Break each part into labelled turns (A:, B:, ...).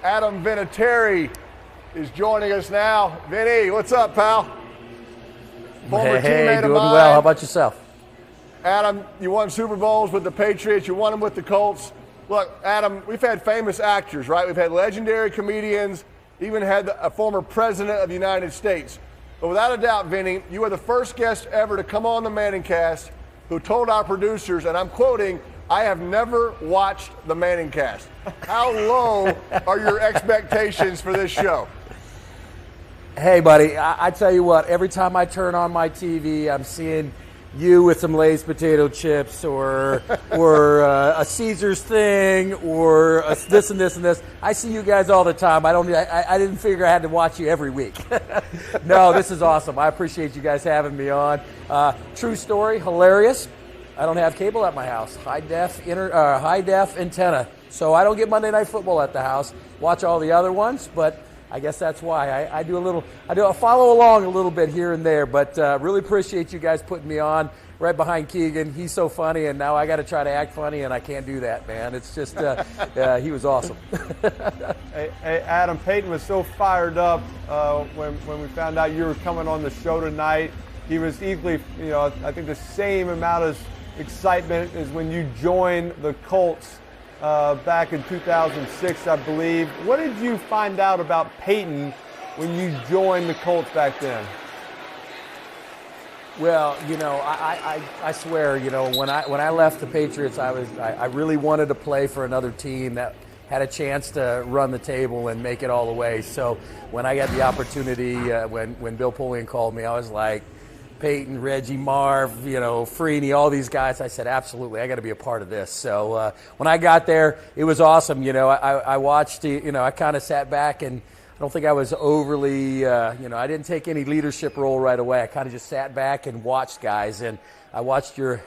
A: Adam Vinatieri is joining us now. Vinny, what's up, pal?
B: Former teammate of mine. Well. How about yourself?
A: Adam, you won Super Bowls with the Patriots. You won them with the Colts. Look, Adam, we've had famous actors, right? We've had legendary comedians, even had a former president of the United States. But without a doubt, Vinny, you are the first guest ever to come on the Manning Cast who told our producers, and I'm quoting, "I have never watched the Manning Cast." How low are your expectations for this show?
B: Hey, buddy, I tell you what, every time I turn on my TV, I'm seeing you with some Lay's potato chips or a Caesar's thing or this and this and this. I see you guys all the time. I didn't figure I had to watch you every week. No, this is awesome. I appreciate you guys having me on. True story, hilarious. I don't have cable at my house. High def antenna. So I don't get Monday Night Football at the house. Watch all the other ones, but I guess that's why I follow along a little bit here and there, but really appreciate you guys putting me on right behind Keegan. He's so funny, and now I got to try to act funny, and I can't do that, man. It's just he was awesome.
C: Hey, Adam, Peyton was so fired up when we found out you were coming on the show tonight. He was equally, I think the same amount of excitement as when you joined the Colts back in 2006, I believe. What did you find out about Peyton when you joined the Colts back then?
B: Well, I swear, when I left the Patriots, I really wanted to play for another team that had a chance to run the table and make it all the way. So when I got the opportunity, when Bill Polian called me, I was like, Peyton, Reggie, Marv, Freeney, all these guys. I said, absolutely, I got to be a part of this. So when I got there, it was awesome. I watched, I kind of sat back, and I don't think I was overly, I didn't take any leadership role right away. I kind of just sat back and watched guys, and I watched your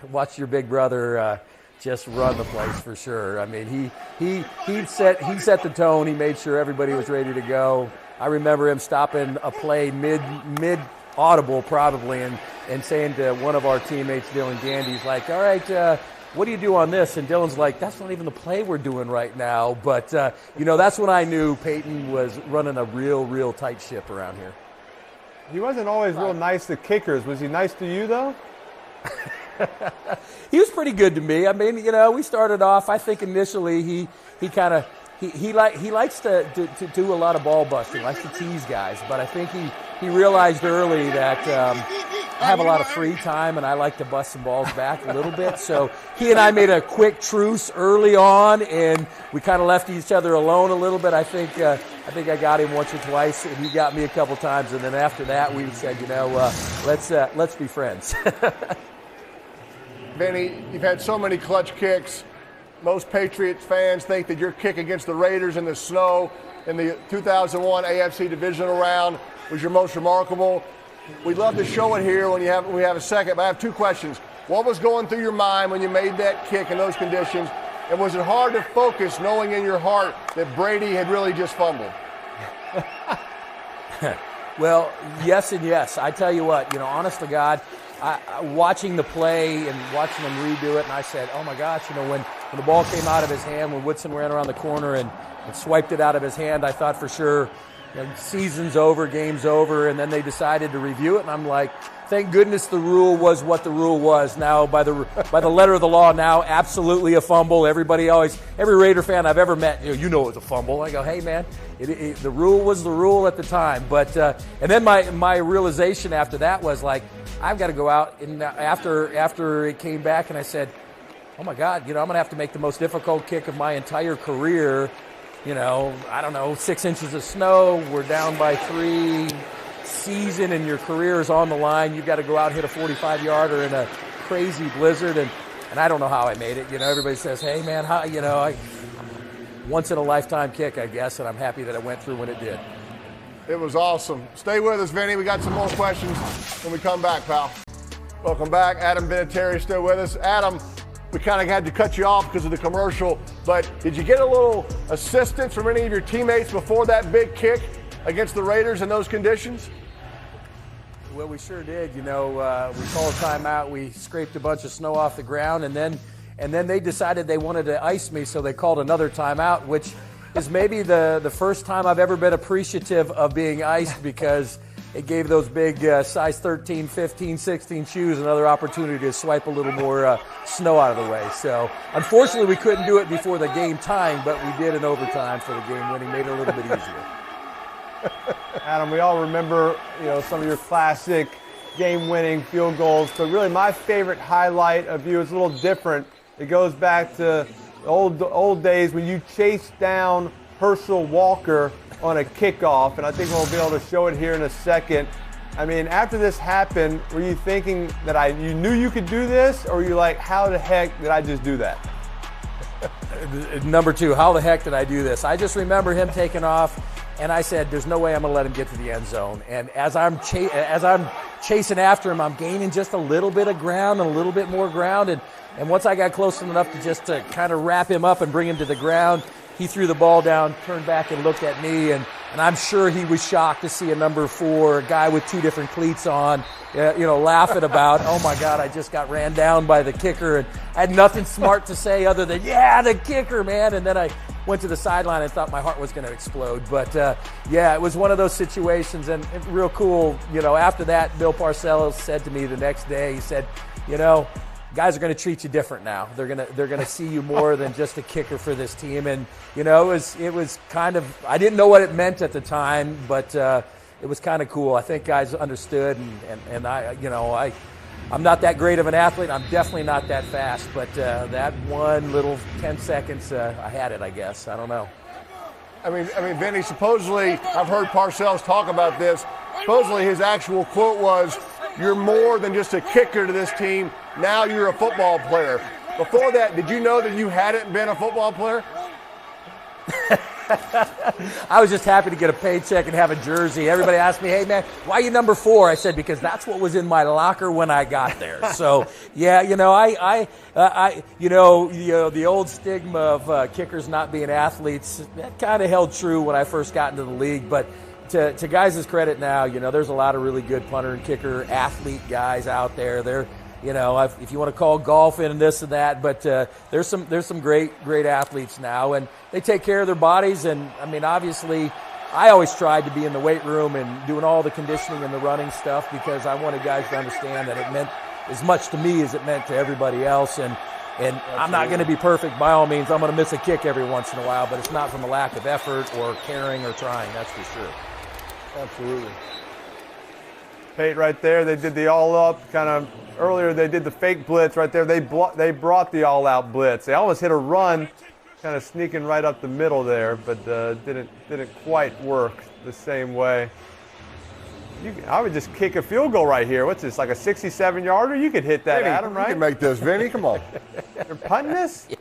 B: big brother just run the place for sure. I mean, he set the tone. He made sure everybody was ready to go. I remember him stopping a play mid audible probably and saying to one of our teammates, Dylan Gandy, he's like, all right, what do you do on this? And Dylan's like, that's not even the play we're doing right now. But, that's when I knew Peyton was running a real tight ship around here.
C: He wasn't always real nice to kickers. Was he nice to you, though?
B: He was pretty good to me. I mean, we started off, I think initially he kind of, he likes to do a lot of ball busting, likes to tease guys, but I think he realized early that I have a lot of free time and I like to bust some balls back a little bit. So he and I made a quick truce early on, and we kind of left each other alone a little bit. I think I got him once or twice, and he got me a couple times. And then after that, we said, let's be friends.
A: Vinny, you've had so many clutch kicks. Most Patriots fans think that your kick against the Raiders in the snow in the 2001 AFC divisional round was your most remarkable. We'd love to show it here when we have a second, but I have two questions. What was going through your mind when you made that kick in those conditions? And was it hard to focus knowing in your heart that Brady had really just fumbled?
B: Well, yes and yes. I tell you what, honest to God, watching the play and watching him redo it, and I said, oh my gosh, when the ball came out of his hand, when Woodson ran around the corner and swiped it out of his hand, I thought for sure, season's over, game's over, and then they decided to review it, and I'm like, thank goodness the rule was what the rule was. Now, by the letter of the law, now absolutely a fumble. Every Raider fan I've ever met, it was a fumble. I go, hey man, the rule was the rule at the time. But and then my realization after that was like, I've got to go out, and after it came back, and I said, oh my God, I'm going to have to make the most difficult kick of my entire career. 6 inches of snow, we're down by 3, season and your career is on the line. You've got to go out and hit a 45-yarder in a crazy blizzard, and I don't know how I made it. Everybody says, hey man, once in a lifetime kick, I guess, and I'm happy that it went through when it did.
A: It was awesome. Stay with us, Vinny. We got some more questions when we come back, pal. Welcome back. Adam Vinatieri still with us. Adam, we kind of had to cut you off because of the commercial, but did you get a little assistance from any of your teammates before that big kick against the Raiders in those conditions?
B: Well, we sure did. We called a timeout. We scraped a bunch of snow off the ground, and then they decided they wanted to ice me, so they called another timeout, which is maybe the first time I've ever been appreciative of being iced, because it gave those big size 13, 15, 16 shoes another opportunity to swipe a little more snow out of the way. So unfortunately we couldn't do it before the game time, but we did in overtime for the game winning, made it a little bit easier.
C: Adam, we all remember, some of your classic game-winning field goals, but really my favorite highlight of you is a little different. It goes back to the old days when you chased down Herschel Walker on a kickoff, and I think we'll be able to show it here in a second. I mean, after this happened, were you thinking that you knew you could do this, or were you like, how the heck did I just do that?
B: Number two, how the heck did I do this? I just remember him taking off, and I said, there's no way I'm going to let him get to the end zone. And as I'm chasing after him, I'm gaining just a little bit of ground and a little bit more ground. And once I got close enough to kind of wrap him up and bring him to the ground, he threw the ball down, turned back and looked at me, and I'm sure he was shocked to see a number 4, a guy with 2 different cleats on, laughing about, oh my God, I just got ran down by the kicker, and I had nothing smart to say other than, yeah, the kicker, man. And then I went to the sideline and thought my heart was going to explode. But it was one of those situations, and real cool. After that, Bill Parcells said to me the next day, he said, guys are going to treat you different now. They're going to see you more than just a kicker for this team. And it was kind of, I didn't know what it meant at the time, but it was kind of cool. I think guys understood, and I'm not that great of an athlete. I'm definitely not that fast, but that one little 10 seconds, I had it, I guess. I don't know.
A: I mean, Vinny, supposedly, I've heard Parcells talk about this. Supposedly his actual quote was, "You're more than just a kicker to this team. Now you're a football player." Before that, did you know that you hadn't been a football player?
B: I was just happy to get a paycheck and have a jersey. Everybody asked me, "Hey man, why are you number 4?" I said, because that's what was in my locker when I got there. So yeah, the old stigma of kickers not being athletes, that kind of held true when I first got into the league. But to guys' credit now, there's a lot of really good punter and kicker athlete guys out there. They're, if you want to call golf and this and that, but there's some great athletes now, and they take care of their bodies. And I mean, obviously, I always tried to be in the weight room and doing all the conditioning and the running stuff, because I wanted guys to understand that it meant as much to me as it meant to everybody else. And I'm not going to be perfect by all means. I'm going to miss a kick every once in a while, but it's not from a lack of effort or caring or trying. That's for sure.
C: Absolutely. Pate right there, they did the all-up kind of earlier. They did the fake blitz right there. They brought the all-out blitz. They almost hit a run, kind of sneaking right up the middle there, but didn't quite work the same way. I would just kick a field goal right here. What's this, like a 67-yarder? You could hit that,
A: Vinny,
C: Adam, right?
A: You can make this, Vinny. Come on.
C: They're punting this?
B: Yeah.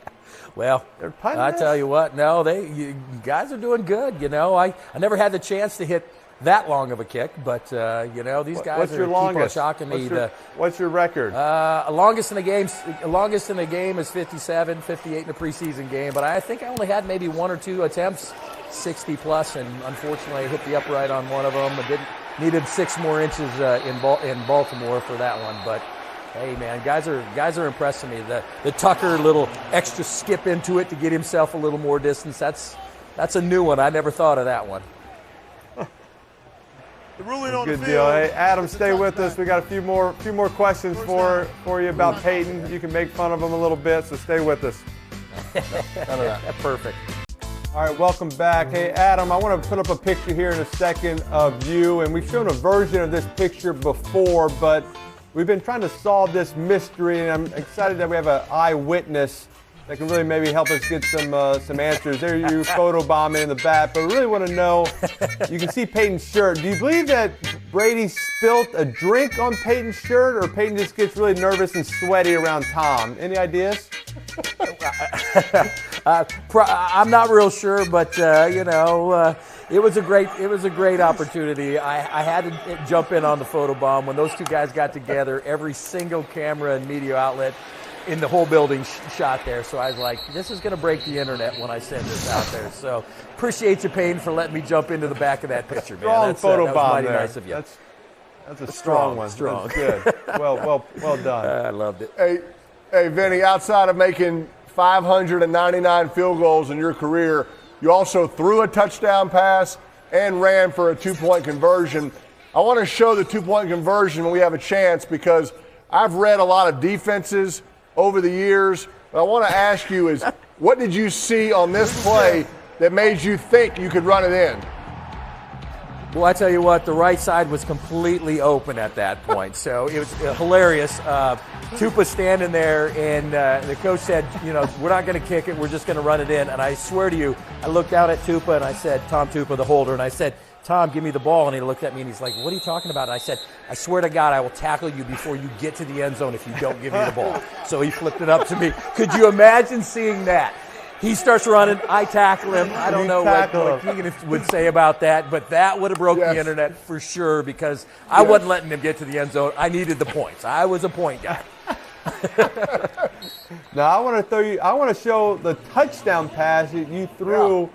B: Well, I tell you what, no, you guys are doing good. I never had the chance to hit that long of a kick, but these guys keep on shocking me.
C: What's your record?
B: Longest in the game is 57, 58 in a preseason game, but I think I only had maybe 1 or 2 attempts, 60 plus, and unfortunately I hit the upright on one of them. I needed 6 more inches in Baltimore for that one, but hey man, guys are impressing me. The Tucker little extra skip into it to get himself a little more distance. That's a new one. I never thought of that one.
C: Good deal. Hey, Adam, stay with us. We got a few more questions for you about Peyton. You can make fun of him a little bit, so stay with us.
B: Perfect.
C: All right, welcome back. Hey, Adam, I want to put up a picture here in a second of you, and we've shown a version of this picture before, but we've been trying to solve this mystery, and I'm excited that we have an eyewitness that can really maybe help us get some answers. There you photobombing in the back, but we really want to know, you can see Peyton's shirt. Do you believe that Brady spilt a drink on Peyton's shirt, or Peyton just gets really nervous and sweaty around Tom? Any ideas?
B: I'm not real sure, but it was a great opportunity. I had to jump in on the photobomb when those two guys got together. Every single camera and media outlet in the whole building shot there. So I was like, this is going to break the internet when I send this out there. So appreciate you, Payne, for letting me jump into the back of that picture, man.
C: Strong photobomb
B: that was mighty
C: there.
B: Nice of you.
C: That's a strong one.
B: Strong.
C: That's good. Well done.
B: I loved it.
A: Hey, Vinny, outside of making 599 field goals in your career, You also threw a touchdown pass and ran for a 2-point conversion. I want to show the 2-point conversion when we have a chance because I've read a lot of defenses over the years. What I want to ask you is, what did you see on this play that made you think you could run it in?
B: Well, I tell you what, the right side was completely open at that point, so it was hilarious. Tupa standing there, and the coach said, we're not going to kick it, we're just going to run it in. And I swear to you, I looked down at Tupa, and I said, Tom Tupa, the holder, and I said, Tom, give me the ball. And he looked at me, and he's like, what are you talking about? And I said, I swear to God, I will tackle you before you get to the end zone if you don't give me the ball. So he flipped it up to me. Could you imagine seeing that? He starts running, I tackle him. I don't know what Keegan would say about that, but that would have broke the internet for sure because I wasn't letting him get to the end zone. I needed the points. I was a point guy.
C: Now I want to show the touchdown pass that you threw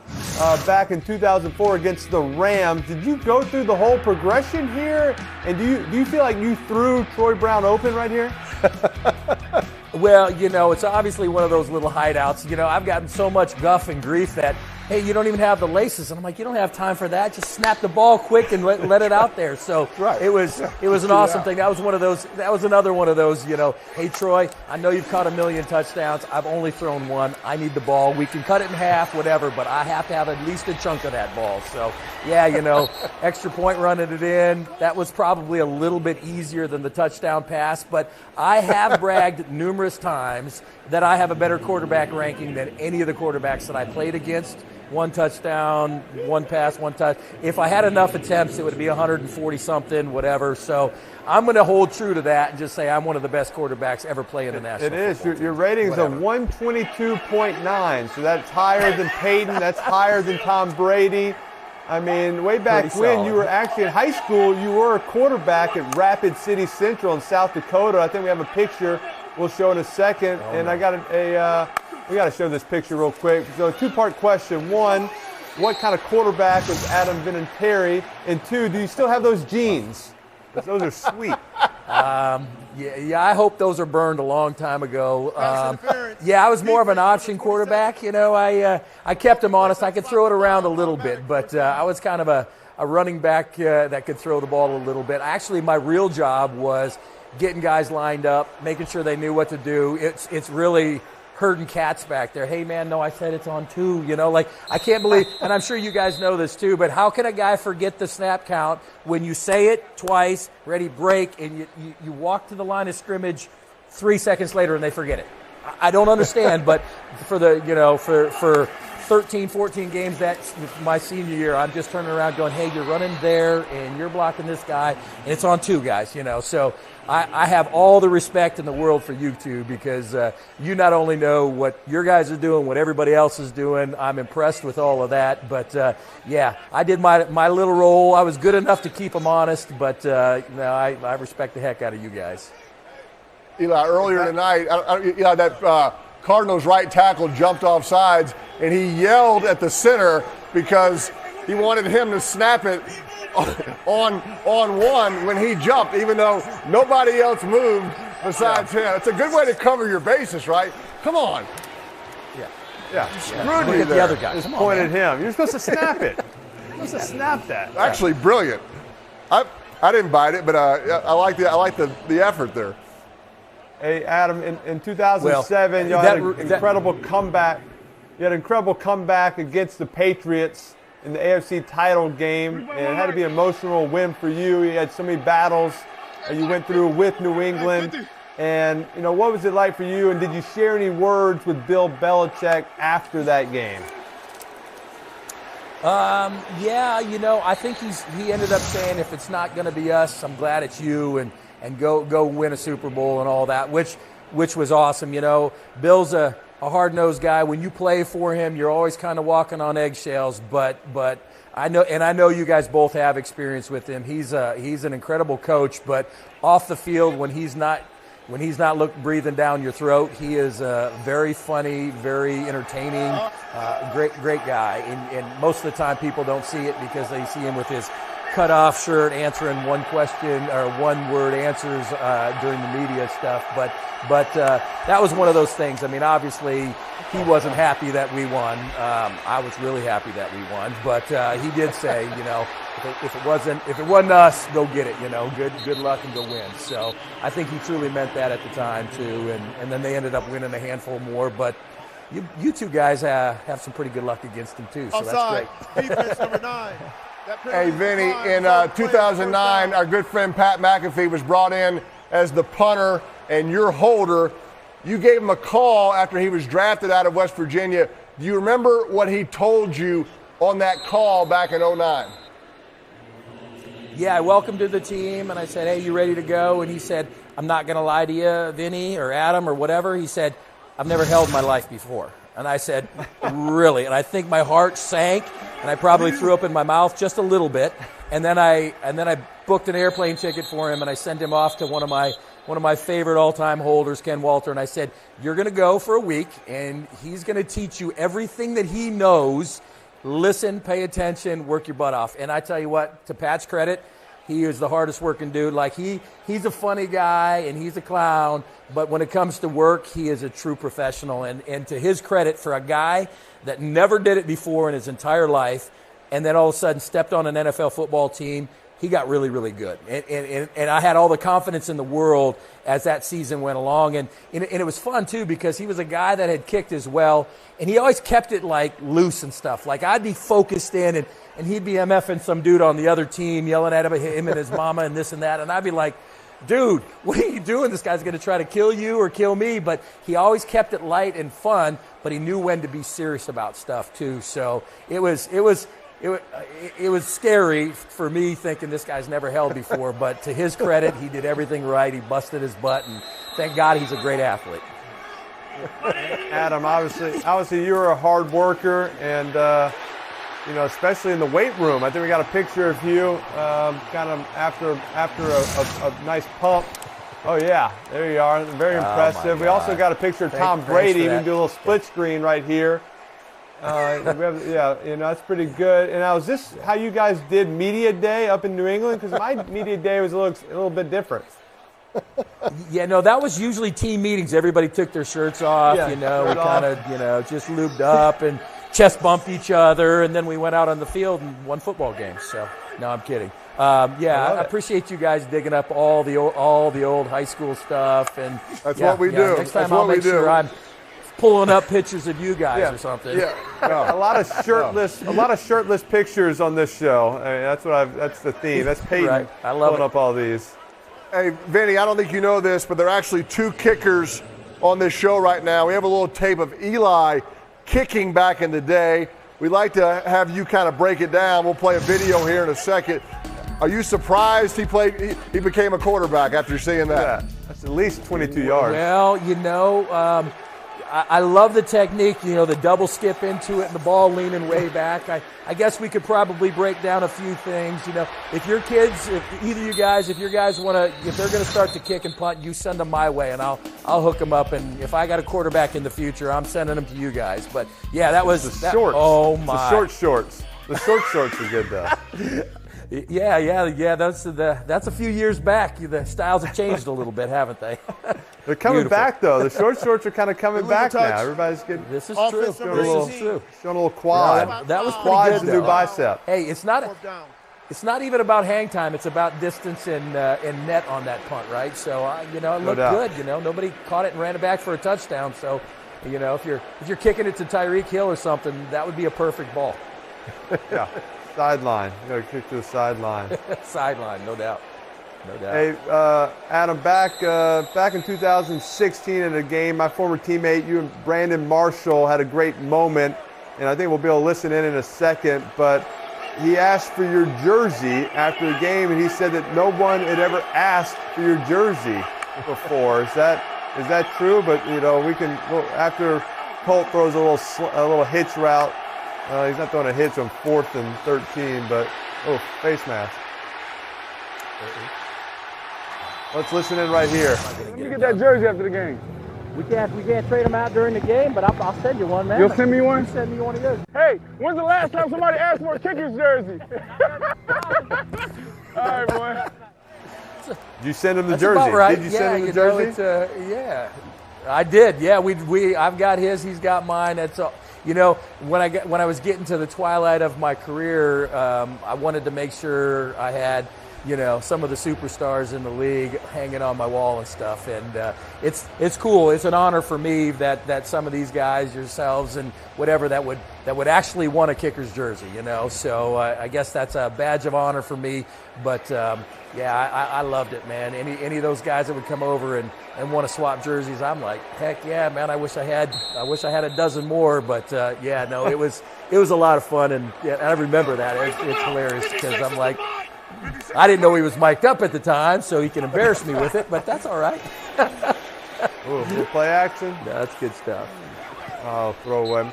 C: back in 2004 against the Rams. Did you go through the whole progression here? And do you feel like you threw Troy Brown open right here?
B: Well, it's obviously one of those little hideouts. I've gotten so much guff and grief that, hey, you don't even have the laces. And I'm like, you don't have time for that. Just snap the ball quick and let it out there. So it was an awesome thing. That was one of those. That was another one of those, hey, Troy, I know you've caught 1 million touchdowns. I've only thrown one. I need the ball. We can cut it in half, whatever, but I have to have at least a chunk of that ball. So, extra point running it in. That was probably a little bit easier than the touchdown pass, but I have bragged numerous times that I have a better quarterback ranking than any of the quarterbacks that I played against. 1 touchdown, 1 pass, 1 touch. If I had enough attempts, it would be 140-something, whatever. So I'm going to hold true to that and just say I'm one of the best quarterbacks ever playing in the National Football League.
C: It is. Your rating's a 122.9, so that's higher than Peyton. That's higher than Tom Brady. I mean, way back when you were actually in high school, you were a quarterback at Rapid City Central in South Dakota. I think we have a picture we'll show in a second. We got to show this picture real quick. So, 2-part question. 1, what kind of quarterback was Adam Vinatieri? And 2, do you still have those jeans? Those are sweet.
B: I hope those are burned a long time ago. I was more of an option quarterback. I kept him honest. I could throw it around a little bit, but I was kind of a running back that could throw the ball a little bit. Actually, my real job was getting guys lined up, making sure they knew what to do. It's really herding cats back there. Hey, man, no, I said it's on 2. I can't believe, and I'm sure you guys know this too, but how can a guy forget the snap count when you say it twice, ready, break, and you walk to the line of scrimmage 3 seconds later and they forget it? I don't understand, but for for 13, 14 games, that's my senior year, I'm just turning around going, hey, you're running there and you're blocking this guy, and it's on 2 guys, So I have all the respect in the world for you two because you not only know what your guys are doing, what everybody else is doing. I'm impressed with all of that. But, I did my little role. I was good enough to keep them honest, but I respect the heck out of you guys.
A: Eli, earlier tonight, that Cardinals right tackle jumped off sides, and he yelled at the center because he wanted him to snap it on 1 when he jumped, even though nobody else moved besides him. It's a good way to cover your bases, right? Come on.
C: Screwed
B: me
C: there.
B: The other guy.
C: Just pointed at him. You're supposed to snap it. You're supposed to snap that.
A: Actually, brilliant. I didn't bite it, but I like the effort there.
C: Hey, Adam, in 2007, you had an incredible comeback. You had an incredible comeback against the Patriots in the AFC title game, and it had to be an emotional win for you. You had so many battles you went through with New England, and what was it like for you? And did you share any words with Bill Belichick after that game?
B: I think he ended up saying, if it's not going to be us, I'm glad it's you, and go win a Super Bowl and all that, which was awesome. Bill's a hard-nosed guy. When you play for him, you're always kind of walking on eggshells, but I know you guys both have experience with him. He's an incredible coach, but off the field, when he's not breathing down your throat, he is very funny, very entertaining, great guy. And most of the time people don't see it because they see him with his cut-off shirt answering one question or one-word answers during the media stuff. But that was one of those things. I mean, obviously, he wasn't happy that we won. I was really happy that we won, but he did say, you know, if it wasn't us, go get it. You know, good luck and go win. So I think he truly meant that at the time too. And then they ended up winning a handful more. But you two guys have some pretty good luck against him too. So
D: Outside,
B: that's great.
D: defense number 9.
A: Hey, Vinny, in 2009, our good friend Pat McAfee was brought in as the punter and your holder. You gave him a call after he was drafted out of West Virginia. Do you remember what he told you on that call back in 2009?
B: Yeah, I welcomed to the team, and I said, hey, you ready to go? And he said, I'm not going to lie to you, Vinny or Adam or whatever. He said, I've never held my life before. And I said, really? And I think my heart sank, and I probably threw up in my mouth just a little bit. And then I booked an airplane ticket for him, and I sent him off to one of my favorite all-time holders, Ken Walter, and I said, you're going to go for a week, and he's going to teach you everything that he knows. Listen, pay attention, work your butt off. And I tell you what, to Pat's credit, he is the hardest working dude. Like he's a funny guy and he's a clown, but when it comes to work, he is a true professional. And to his credit, for a guy that never did it before in his entire life, and then all of a sudden stepped on an NFL football team, he got really, really good. And I had all the confidence in the world as that season went along. And it was fun, too, because he was a guy that had kicked as well. And he always kept it, like, loose and stuff. Like, I'd be focused in, and he'd be MFing some dude on the other team, yelling at him and his mama and this and that. And I'd be like, dude, what are you doing? This guy's going to try to kill you or kill me. But he always kept it light and fun, but he knew when to be serious about stuff, too. So it was scary for me thinking this guy's never held before, but to his credit, he did everything right. He busted his butt, and thank God he's a great athlete.
C: Adam, obviously you were a hard worker, and especially in the weight room. I think we got a picture of you kind of after a nice pump. Oh yeah, there you are. Very impressive. We also got a picture of Tom Brady. You can do a little split screen right here. That's pretty good. And now, is this how you guys did media day up in New England? Because my media day was a little bit different.
B: Yeah, no, that was usually team meetings. Everybody took their shirts off, we kind of, just lubed up and chest bumped each other, and then we went out on the field and won football games. So, no, I'm kidding. I appreciate you guys digging up all the old high school stuff, and
A: that's what we do.
B: Next time I'll make sure I'm pulling up pictures of you guys or something.
C: Yeah, a lot of shirtless pictures on this show. I mean, that's the theme. That's Peyton.
B: Right. I love
C: pulling up all these.
A: Hey, Vinny, I don't think you know this, but there are actually 2 kickers on this show right now. We have a little tape of Eli kicking back in the day. We'd like to have you kind of break it down. We'll play a video here in a second. Are you surprised he became a quarterback after seeing that?
C: Yeah, that's at least 22 yards.
B: Well, I love the technique, the double skip into it and the ball leaning way back. I guess we could probably break down a few things. If your kids, if your guys want to, if they're going to start to kick and punt, you send them my way and I'll hook them up. And if I got a quarterback in the future, I'm sending them to you guys. But yeah, that was
C: shorts.
B: Oh my!
C: The short shorts. The short shorts are good though.
B: Yeah. That's a few years back. The styles have changed a little bit, haven't they?
C: They're coming back though. The short shorts are kind of coming back now. Everybody's getting.
B: This is true.
C: Showing a little quad.
B: Yeah, that was pretty
C: quads
B: good.
C: And new bicep.
B: Hey, it's not even about hang time. It's about distance and net on that punt, right? So it looked good. Nobody caught it and ran it back for a touchdown. So, if you're kicking it to Tyreek Hill or something, that would be a perfect ball.
C: Yeah. Sideline. You got to kick to the sideline.
B: Sideline, no doubt.
C: Hey, Adam, back in 2016 in a game, my former teammate, you and Brandon Marshall had a great moment, and I think we'll be able to listen in a second, but he asked for your jersey after the game, and he said that no one had ever asked for your jersey before. Is that true? But, after Colt throws a little hitch route, he's not throwing a hitch on 4th and 13, but face mask. Let's listen in right here.
E: Let me get that jersey after the game.
F: We can't trade them out during the game, but I'll send you one, man.
E: You'll send me one?
F: You send me one of yours.
E: Hey, when's the last time somebody asked for a kicker's jersey? All right, boy.
C: Did you send him the
B: That's
C: jersey?
B: About right.
C: Did you send him the jersey?
B: I did. Yeah, I've got his. He's got mine. That's all. You know, when I was getting to the twilight of my career, I wanted to make sure I had, you know, some of the superstars in the league hanging on my wall and stuff. And it's cool. It's an honor for me that some of these guys, yourselves and whatever, that would actually want a Kicker's jersey, you know. So I guess that's a badge of honor for me. But yeah, I loved it, man. Any of those guys that would come over and want to swap jerseys, I'm like, heck yeah, man. I wish I had a dozen more. But yeah, no, it was a lot of fun, and yeah, I remember that. It's hilarious because I'm like, I didn't know he was mic'd up at the time, so he can embarrass me with it, but that's all right.
C: Ooh, good play action.
B: Yeah, that's good stuff.
C: Oh, throwaway.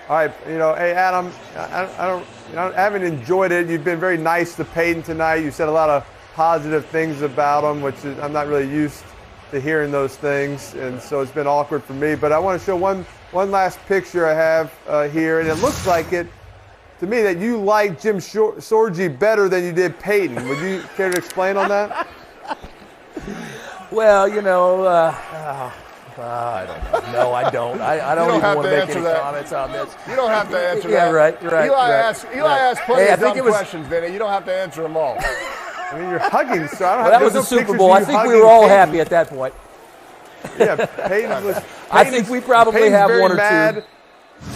C: All right, you know, hey Adam, I haven't enjoyed it. You've been very nice to Peyton tonight. You said a lot of positive things about him, which is, I'm not really used to hearing those things, and so it's been awkward for me. But I want to show one last picture I have here, and it looks like it to me that you like Jim Sorghi better than you did Peyton. Would you care to explain on that?
B: Well, you know, I don't know. No, I don't. I don't even want to make any comments on this.
A: You don't have to answer that.
B: Yeah, right.
A: Eli asked plenty of dumb questions, Vinny. You don't have to answer them all.
C: I mean, you're hugging, so I don't
B: well, that was the Super Bowl. I think we were all happy at that point.
C: Yeah, Peyton was.
B: I think we probably have one or two.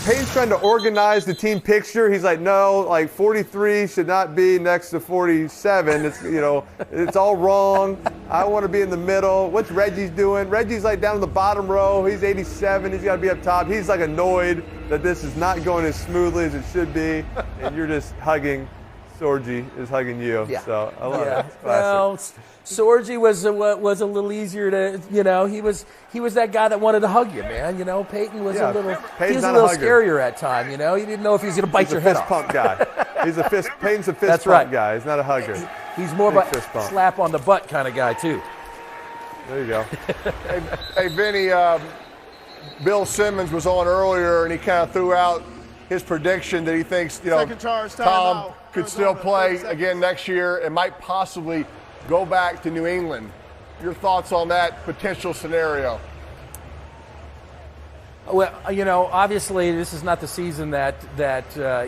C: Peyton's trying to organize the team picture. He's like, no, like 43 should not be next to 47. It's, you know, it's all wrong. I want to be in the middle. What's Reggie's doing? Reggie's like down in the bottom row. He's 87. He's got to be up top. He's like annoyed that this is not going as smoothly as it should be, and you're just hugging. Sorghi is hugging you.
B: Yeah.
C: So I love it.
B: Well, Sorghi was a little easier to, you know, he was that guy that wanted to hug you, man. You know, Peyton was a little scarier at time. You know, you didn't know if he was going to bite your head off.
C: He's a fist pump guy. Peyton's a fist pump guy. He's not a hugger.
B: He's more of a slap on the butt kind of guy too.
C: There you go.
A: Hey, Vinny, Bill Simmons was on earlier, and he kind of threw out his prediction that he thinks, you know, Tom could still play again next year and might possibly go back to New England. Your thoughts on that potential scenario?
B: Well, you know, obviously this is not the season that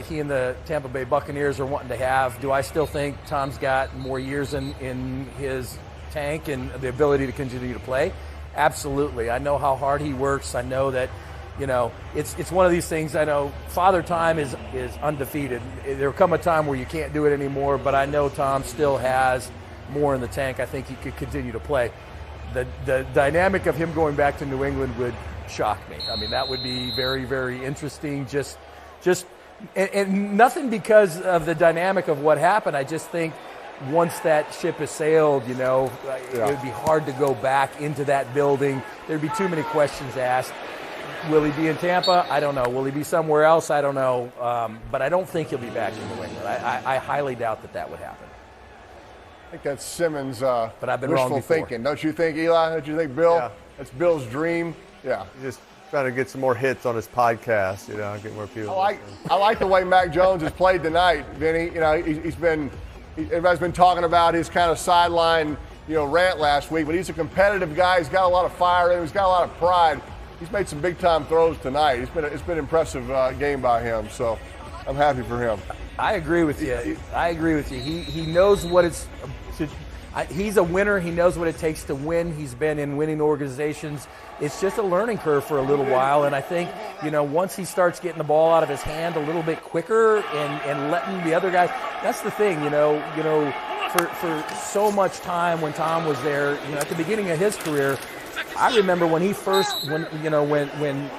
B: he and the Tampa Bay Buccaneers are wanting to have. Do I still think Tom's got more years in his tank and the ability to continue to play? Absolutely. I know how hard he works. I know that, you know, it's one of these things. I know Father Time is undefeated. There'll come a time where you can't do it anymore, but I know Tom still has more in the tank. I think he could continue to play. The dynamic of him going back to New England would shock me. I mean, that would be very, very interesting. And nothing because of the dynamic of what happened. I just think once that ship has sailed, you know, it would be hard to go back into that building. There'd be too many questions asked. Will he be in Tampa? I don't know. Will he be somewhere else? I don't know. But I don't think he'll be back in New England. I highly doubt that would happen.
A: I think that's Simmons'
B: but I've been wrong
A: wishful thinking. Don't you think, Eli? Don't you think, Bill?
C: Yeah.
A: That's Bill's dream. Yeah.
C: He's just trying to get some more hits on his podcast, you know, get more people.
A: I like the way Mac Jones has played tonight, Vinny. You know, everybody's been talking about his kind of sideline, you know, rant last week, but he's a competitive guy. He's got a lot of fire in him. He's got a lot of pride. He's made some big-time throws tonight. It's been an impressive game by him, so I'm happy for him.
B: I agree with you. He knows what it's. He's a winner. He knows what it takes to win. He's been in winning organizations. It's just a learning curve for a little while, and I think, you know, once he starts getting the ball out of his hand a little bit quicker and letting the other guys. That's the thing, you know. For so much time when Tom was there, you know, at the beginning of his career. I remember when when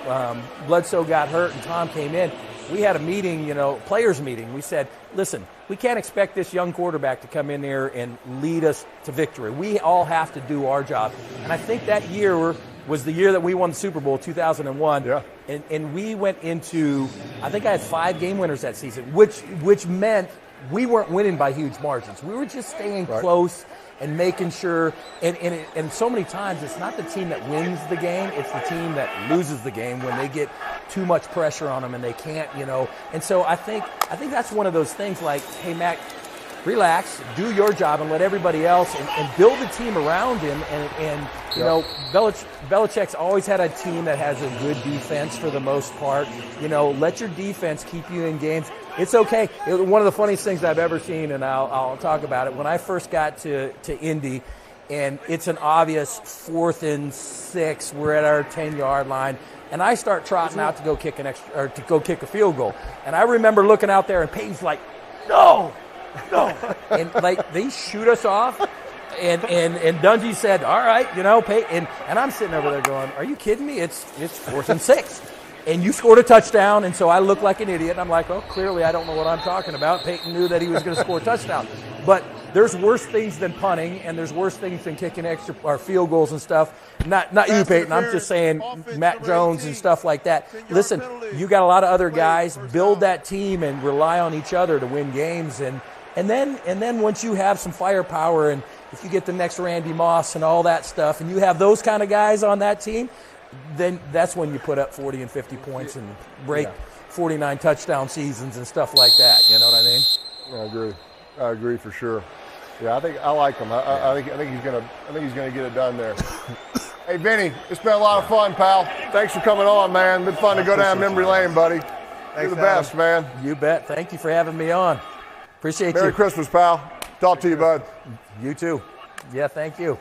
B: Bledsoe got hurt and Tom came in, we had a meeting, you know, players meeting. We said, listen, we can't expect this young quarterback to come in there and lead us to victory. We all have to do our job. And I think that year was the year that we won the Super Bowl, 2001.
A: Yeah.
B: And we went into, I think I had 5 game winners that season, which meant we weren't winning by huge margins. We were just staying close and making sure, and so many times it's not the team that wins the game, it's the team that loses the game when they get too much pressure on them and they can't, you know. And so I think that's one of those things like, hey, Mac, relax, do your job, and let everybody else and build a team around him. And you know, Belichick's always had a team that has a good defense for the most part. You know, let your defense keep you in games. It's okay. One of the funniest things I've ever seen, and I'll talk about it. When I first got to Indy, and it's an obvious 4th and 6, we're at our 10-yard line, and I start trotting out to go kick a field goal. And I remember looking out there, and Peyton's like, no, and like they shoot us off. And Dungy said, all right, you know, Peyton, and I'm sitting over there going, are you kidding me? It's 4th and 6. And you scored a touchdown, and so I look like an idiot. And I'm like, well, clearly I don't know what I'm talking about. Peyton knew that he was going to score a touchdown. But there's worse things than punting, and there's worse things than kicking extra or field goals and stuff. Not you, Peyton. I'm just saying Matt Jones and stuff like that. Listen, you got a lot of other guys. Build that team and rely on each other to win games. And then once you have some firepower, and if you get the next Randy Moss and all that stuff, and you have those kind of guys on that team, then that's when you put up 40 and 50 points and break 49 touchdown seasons and stuff like that. You know what I mean?
A: I agree for sure. Yeah, I like him. I think he's gonna get it done there. Hey, Vinny, it's been a lot of fun, pal. Thanks for coming on, man. Been fun to go down memory lane, buddy. You're the best, man.
B: You bet. Thank you for having me on. Appreciate you.
A: Merry Christmas, pal. Talk to you, bud.
B: You too. Yeah, thank you.